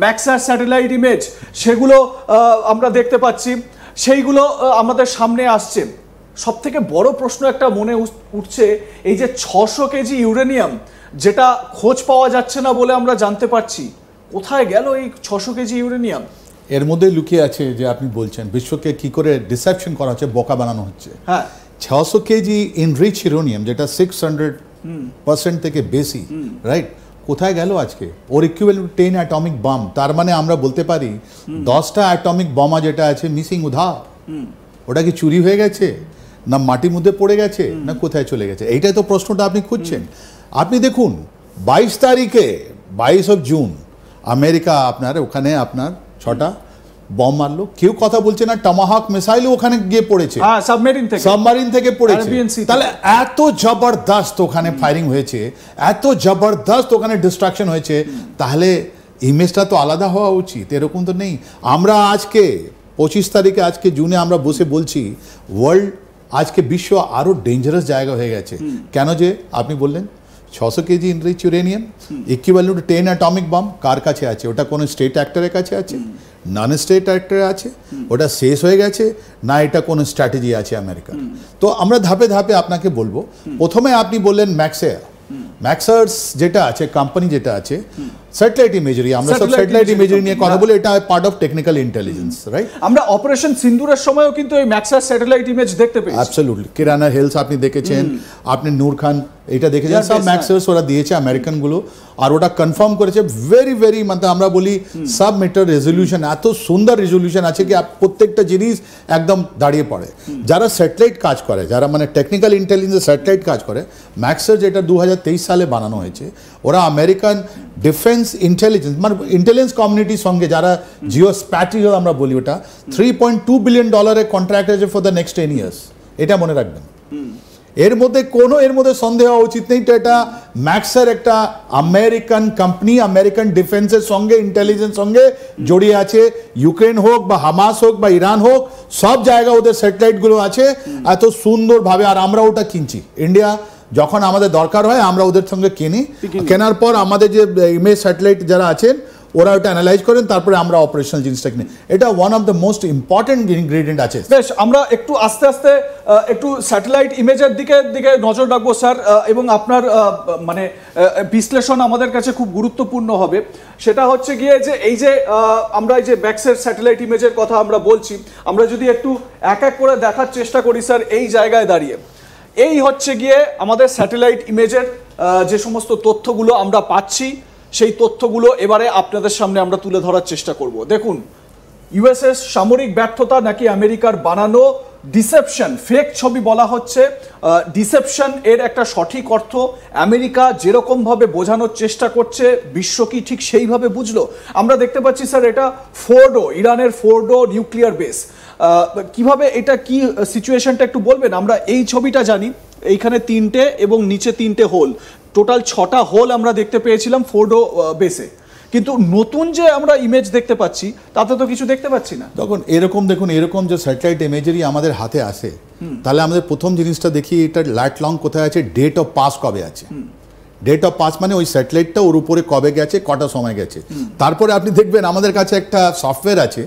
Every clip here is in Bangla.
ম্যাক্সার স্যাটেলাইট ইমেজ, সেগুলো আমরা দেখতে পাচ্ছি, সেইগুলো আমাদের সামনে আসছে। সব থেকে বড় প্রশ্ন একটা মনে উঠছে, এই যে 600 কেজি ইউরেনিয়াম যেটা খোঁজ পাওয়া যাচ্ছে না বলে আমরা জানতে পারছি, কোথায় গেল এই 600 কেজি ইউরেনিয়াম? এর মধ্যে লুকিয়ে আছে যে আপনি বলছেন বিশ্বকে কি করে ডিসেপশন করা হচ্ছে, বোকা বানানো হচ্ছে। হ্যাঁ, 600 কেজি ইনরিচ ইউরেনিয়াম যেটা 600% থেকে বেশি, রাইট, কোথায় গেল আজকে? ওর ইকুইভ্যালেন্ট 10 অ্যাটমিক বম। তার মানে আমরা বলতে পারি 10টা অ্যাটমিক বোমা যেটা আছে মিসিং উধা, ওটা কি চুরি হয়ে গেছে, না মাটির মধ্যে পড়ে গেছে, না কোথায় চলে গেছে? এইটাই তো প্রশ্নটা আপনি খুঁজছেন। আপনি দেখুন 22 তারিখে 22 জুন আমেরিকা আপনার ওখানে আপনার 6টা বম মারলো, কেউ কথা বলছে না। টমাহক মিসাইলও ওখানে গিয়ে পড়েছে, সাবমারিন থেকে পড়েছে। তাহলে এত জবরদস্ত ওখানে ফায়ারিং হয়েছে, এত জবরদস্ত ওখানে ডিস্ট্রাকশন হয়েছে, তাহলে ইমেজটা তো আলাদা হওয়া উচিত। এরকম তো নেই। আমরা আজকে 25 তারিখে আজকে জুনে আমরা বসে বলছি ওয়ার্ল্ড আজকে বিশ্ব আরো ডেঞ্জারাস জায়গা হয়ে গেছে। কেন? যে আপনি বললেন 600 KG enrich uranium equivalent to 10 atomic bomb কার কাছে আছে? ওটা কোনো স্টেট অ্যাক্টরের কাছে আছে, নন স্টেট অ্যাক্টরে আছে, ওটা শেষ হয়ে গেছে, না এটা কোনো স্ট্র্যাটেজি আছে আমেরিকার? তো আমরা ধাপে ধাপে আপনাকে বলবো। প্রথমে আপনি বললেন ম্যাক্সার্স যেটা আছে কোম্পানি যেটা আছে স্যাটেলাইট ইমেজারি, আমরা সব স্যাটেলাইট ইমেজারি নিয়ে কথা বলি, এটা part of technical intelligence, right? আমরা অপারেশন সিন্দুরের সময়ও কিন্তু এই ম্যাক্সার স্যাটেলাইট ইমেজ দেখতে পেয়েছি। অ্যাবসলিউটলি। কিরানা হিলস আপনি দেখেছেন, আপনি নূর খান এটা দেখেছেন, সব ম্যাক্সার্স ওরা দিয়েছে আমেরিকান গুলো, আর ওটা কনফার্ম করেছে ভেরি মানে আমরা বলি সাব মিটার রেজলিউশন, এত সুন্দর রেজলিউশন আছে কি প্রত্যেকটা জিনিস একদম দাঁড়িয়ে পড়ে। যারা স্যাটেলাইট কাজ করে, যারা মানে টেকনিক্যাল ইন্টেলিজেন্স স্যাটেলাইট কাজ করে, ম্যাক্সার যেটা 2023 সালে বানানো হয়েছে, ওরা আমেরিকান ডিফেন্স ইন্টেলিজেন্স মানে ইন্টেলিজেন্স কমিউনিটির সঙ্গে যারা জিও স্প্যাটিয়াল আমরা বলি, ওটা $3.2 বিলিয়ন কন্ট্রাক্ট আছে ফর দ্য নেক্সট 10 ইয়ার্স। এটা মনে রাখবেন। এর মধ্যে সন্দেহ হওয়া উচিত নেই। এটা ম্যাক্সার একটা আমেরিকান কোম্পানি, আমেরিকান ডিফেন্সের সঙ্গে ইন্টেলিজেন্স সঙ্গে জড়িয়ে আছে। ইউক্রেন হোক বা হামাস হোক বা ইরান হোক, সব জায়গায় ওদের স্যাটেলাইটগুলো আছে এত সুন্দরভাবে, আর আমরা ওটা কিনছি। ইন্ডিয়া যখন আমাদের দরকার হয় আমরা ওদের সঙ্গে কিনি, কেনার পর আমাদের যে ইমেজ স্যাটেলাইট যারা আছেন ওরা ওটা অ্যানালাইজ করেন, তারপরে আমরা অপারেশনাল জিনিসটা কিনি। এটা one of the most important ingredient আছে। বেশ, আমরা একটু আস্তে আস্তে একটু স্যাটেলাইট ইমেজের দিকে নজর রাখবো স্যার, এবং আপনার মানে বিশ্লেষণ আমাদের কাছে খুব গুরুত্বপূর্ণ হবে। সেটা হচ্ছে গিয়ে যে এই যে আমরা এই যে ম্যাক্সের স্যাটেলাইট ইমেজের কথা আমরা বলছি, আমরা যদি একটু এক এক করে দেখার চেষ্টা করি স্যার, এই জায়গায় দাঁড়িয়ে এই হচ্ছে গিয়ে আমাদের স্যাটেলাইট ইমেজের যে সমস্ত তথ্যগুলো আমরা পাচ্ছি, সেই তথ্যগুলো এবারে আপনাদের সামনে আমরা তুলে ধরার চেষ্টা করব। দেখুন, ইউএসএস সামরিক ব্যর্থতা নাকি আমেরিকার বানানো ডিসেপশন, ফেক ছবি বলা হচ্ছে। ডিসেপশন এর একটা সঠিক অর্থ আমেরিকা যেরকমভাবে বোঝানোর চেষ্টা করছে, বিশ্ব কি ঠিক সেইভাবে বুঝলো? আমরা দেখতে পাচ্ছি স্যার, এটা ফোর্ডো, ইরানের ফোর্ডো নিউক্লিয়ার বেস। কিভাবে এটা কি সিচুয়েশনটা একটু বলবেন? আমরা এই ছবিটা জানি, এইখানে 3টে এবং নিচে 3টে হোল, টোটাল 6টা হোল আমরা দেখতে পেয়েছিলাম ফোর্ডো বেসে। কিন্তু নতুন যে আমরা ইমেজ দেখতে পাচ্ছি তাতে তো কিছু দেখতে পাচ্ছি না। দেখুন এরকম যে স্যাটেলাইট ইমেজারি আমাদের হাতে আসে, তাহলে আমাদের প্রথম জিনিসটা দেখি এটা লাইট লং কোথায় আছে, ডেট অফ পাস কবে আছে। ডেট অফ পাস মানে ওই স্যাটেলাইটটা ওর উপরে কবে গেছে, কটা সময় গেছে। তারপরে আপনি দেখবেন আমাদের কাছে একটা সফটওয়্যার আছে,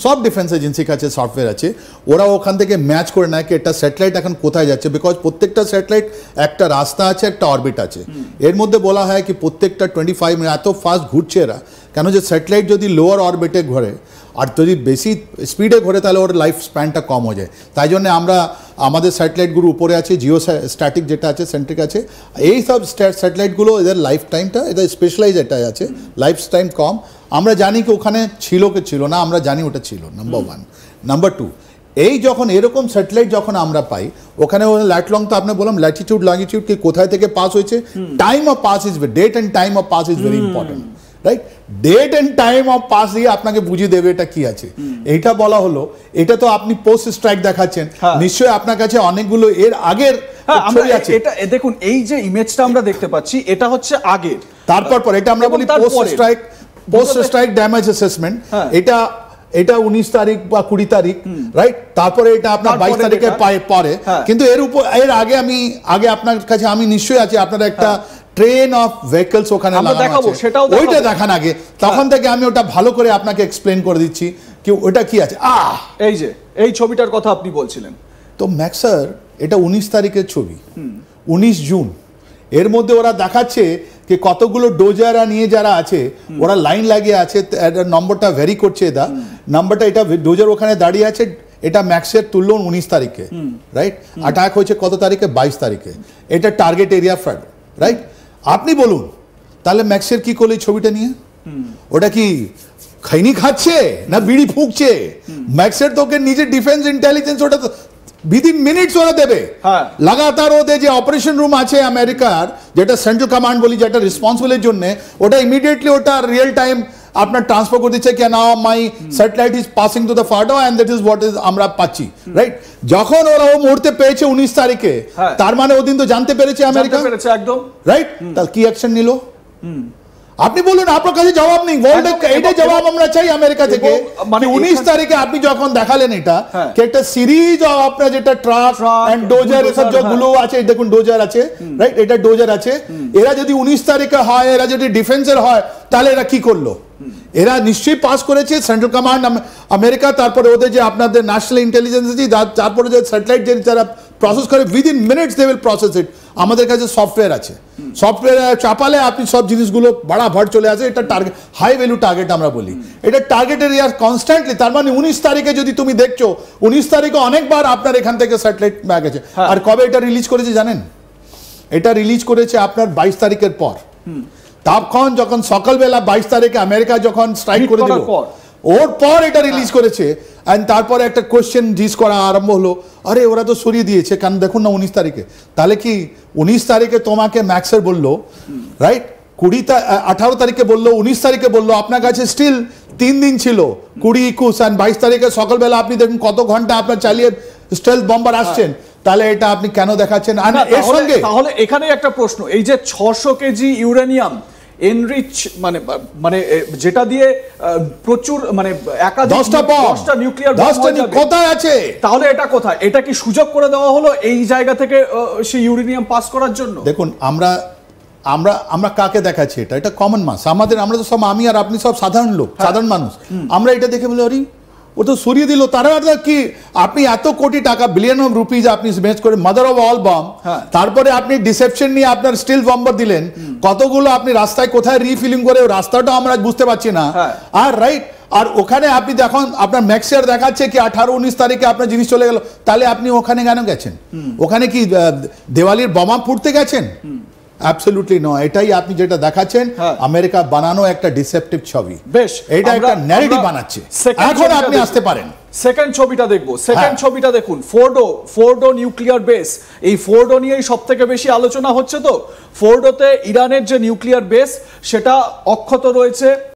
সব ডিফেন্স এজেন্সির কাছে সফটওয়্যার আছে, ওরা ওখান থেকে ম্যাচ করে নেয় কি এটা স্যাটেলাইট এখন কোথায় যাচ্ছে। বিকজ প্রত্যেকটা স্যাটেলাইট একটা রাস্তা আছে, একটা অরবিট আছে। এর মধ্যে বলা হয় কি প্রত্যেকটা 25 মিনিট এত ফাস্ট ঘুরছে এরা, কেন যে স্যাটেলাইট যদি লোয়ার অরবিটে ঘোরে আর যদি বেশি স্পিডে ঘোরে তাহলে ওর লাইফ স্প্যানটা কম হয়ে যায়। তাই জন্য আমরা আমাদের স্যাটেলাইটগুলো উপরে আছে, জিও স্ট্যাটিক যেটা আছে সেন্ট্রিক আছে, এই সব স্যাটেলাইটগুলো এদের লাইফ টাইমটা এদের স্পেশালাইজ এটা আছে, লাইফ টাইম কম। আমরা জানি কি ওখানে ছিল কি ছিল না, আমরা জানি ওটা ছিল, নাম্বার 1। নাম্বার 2, এই যখন এরকম স্যাটেলাইট যখন আমরা পাই, ওখানে লাইট লং তো আপনার বললাম ল্যাটিটিউড লঙ্গিটিউড কি কোথায় থেকে পাস হয়েছে, time of pass is date and time of pass is very important, right? Date and time of pass দিয়ে আপনাকে বুঝিয়ে দেবে এটা কি আছে। এইটা বলা হলো, এটা তো আপনি পোস্ট স্ট্রাইক দেখাচ্ছেন, নিশ্চয়ই আপনার কাছে অনেকগুলো এর আগের ছবি আছে। এটা দেখুন, এই যে ইমেজটা আমরা দেখতে পাচ্ছি এটা হচ্ছে আগের, তারপর এটা আমরা বলি পোস্ট স্ট্রাইক ড্যামেজ অ্যাসেসমেন্ট। এটা 19 তারিখ বা 20 তারিখ, রাইট? তারপরে এটা আপনার 22 তারিখের পরে। কিন্তু এর আগে আপনার কাছে আমি নিশ্চয়ই আছে, আপনারা একটা ট্রেন অফ ভেহিকলস ওখানে আমরা লাগানো দেখাবো, আছে, সেটাও দেখাবো। ওইটা দেখান আগে, তখন থেকে আমি ওটা ভালো করে আপনাকে এক্সপ্লেন করে দিচ্ছি কি ওটা কি আছে। এই যে এই ছবিটার কথা আপনি বলছিলেন, তো ম্যাক্সার এটা 19 তারিখের ছবি, 19 জুন। এর মধ্যে ওরা দেখাচ্ছে যে কতগুলো ডোজারা নিয়ে যারা আছে ওরা লাইন লাগিয়ে আছে, নম্বরটা ভ্যারি করছে, এটা নাম্বারটা, এটা ডোজার ওখানে দাঁড়িয়ে আছে, এটা ম্যাক্সের তুললো 19 তারিখে, রাইট? অ্যাটাক হয়েছে কত তারিখে? 22 তারিখে। এটা টার্গেট এরিয়া ফ্লাড, রাইট? আপনি বলুন তাহলে ম্যাক্সের কি করলো এই ছবিটা নিয়ে? ওটা কি খৈনি খাচ্ছে না বিড়ি ফুঁকছে? ম্যাক্সের তোকে নিজের ডিফেন্স ইন্টেলিজেন্স ওটা উইদিন মিনিটস ওরা দেবে। লাগাতার ওদের যে অপারেশন রুম আছে আমেরিকার, যেটা সেন্ট্রাল কমান্ড বলি, যেটা রেসপন্সিবলের জন্য, ওটা ইমিডিয়েটলি ওটা রিয়েল টাইম আপনার ট্রান্সফার করে দিচ্ছে, কেন my satellite is passing to the Fordow and that is what is আমরা পাচ্ছি, রাইট? যখন ওরা ও মুহূর্তে পেয়েছে 19 তারিখে, তার মানে ওদিন তো জানতে পেরেছে আমেরিকা, একদম রাইট? তাহলে কি অ্যাকশন নিল? আপনি বলুন, আপনার কাছে জবাব নেই। এইটাই জবাব আমরা চাই আমেরিকা থেকে। মানে 19 তারিখে আপনি যখন দেখালেন এটা কি একটা সিরিজ অফ আপনার যেটা ট্রাক এন্ড ডোজার এসব যেগুলো আছে, দেখুন ডোজার আছে, রাইট? এটা ডোজার আছে। এরা যদি 19 তারিখে হয়, এরা যদি ডিফেন্সের হয়, তাহলে এরা কি করলো? এরা নিশ্চয়ই পাস করেছে সেন্ট্রাল কমান্ড আমেরিকা, তারপরে ওদের যে আপনাদের ন্যাশনাল ইন্টেলিজেন্স আছে, তারপরে যে স্যাটেলাইট যে যারা প্রসেস করে, within minutes they will process it. আমাদের কাছে সফটওয়্যার আছে, সফটওয়্যার চাপালে আপনি সব জিনিসগুলো বাড়াভাড় চলে আসে। এটা টার্গেট, হাই ভ্যালু টার্গেট আমরা বলি, এটা টার্গেট এরিয়া কনস্ট্যান্টলি। তার মানে 19 তারিখে যদি তুমি দেখছো, 19 তারিখে অনেকবার আপনার এখান থেকে স্যাটেলাইট ব্যাগ আছে। আর কবে এটা রিলিজ করেছে জানেন? এটা রিলিজ করেছে আপনার 22 তারিখের পর। তখন যখন সকালবেলা 22 তারিখে আমেরিকা যখন স্ট্রাইক করে দিল, ওর পর এটা রিলিজ করেছে। এন্ড তারপরে একটা কোশ্চেন জিজ্ঞেস করা আরম্ভ হলো, আরে ওরা তো সরিয়ে দিয়েছে, কারণ দেখুন না 19 তারিখে। তাহলে কি 19 তারিখে তোমাকে ম্যাক্সের বললো, রাইট? 18 তারিখে বললো, 19 তারিখে বললো, আপনার কাছে স্টিল 3 দিন ছিল, 20, 21 আর 22 তারিখে সকালবেলা আপনি দেখুন কত ঘন্টা আপনার চালিয়ে স্টেলথ বম্বার আসছেন। তাহলে এটা আপনি কেন দেখাচ্ছেন? এর সঙ্গে তাহলে এখানে একটা প্রশ্ন, এই যে 600 কেজি ইউরেনিয়াম এনরিচ, মানে মানে যেটা দিয়ে প্রচুর মানে একাধিক 10টা নিউক্লিয়ার বম কোথায় আছে? তাহলে এটা কোথায়? এটা কি সুযোগ করে দেওয়া হলো এই জায়গা থেকে সেই ইউরেনিয়াম পাস করার জন্য? দেখুন, আমরা কাকে দেখাচ্ছি? এটা কমন মাস আমাদের। আমরা তো সব, আমি আর আপনি সব সাধারণ লোক, সাধারণ মানুষ। আমরা এটা দেখে বলি, আরে ও তো সরিয়ে দিল। তারা কি আপনি এত কোটি টাকা, বিলিয়ন অফ রুপিজ আপনি ইনভেস্ট করে মাদার অফ অল বম, তারপরে আপনি ডিসেপশন নিয়ে আপনার স্টিল বম্বার দিলেন, কতগুলো আপনি রাস্তায় কোথায় রিফিলিং করে, রাস্তাটাও আমরা বুঝতে পারছি না। আর রাইট, আর ওখানে আপনি দেখুন আপনার ম্যাক্সিয়ার দেখাচ্ছে কি 18-19 তারিখে আপনার জিনিস চলে গেল। তাহলে আপনি ওখানে কেন গেছেন? ওখানে কি দেওয়ালির বোমা ফুটতে গেছেন? অ্যাবসলিউটলি নয়। এটাই আপনি যেটা দেখাচ্ছেন, আমেরিকা বানানো একটা ডিসেপটিভ ছবি। বেশ, এটা একটা ন্যারেটিভ বানাচ্ছে। এখন আপনি আসতে পারেন, সেকেন্ড ছবিটা দেখবো। সেকেন্ড ছবিটা দেখুন, ফোর্ডো নিউক্লিয়ার বেস। এই ফোর্ডো নিয়েই সব থেকে বেশি আলোচনা হচ্ছে। তো ফোর্ডোতে ইরানের যে নিউক্লিয়ার বেস, সেটা অক্ষত রয়েছে।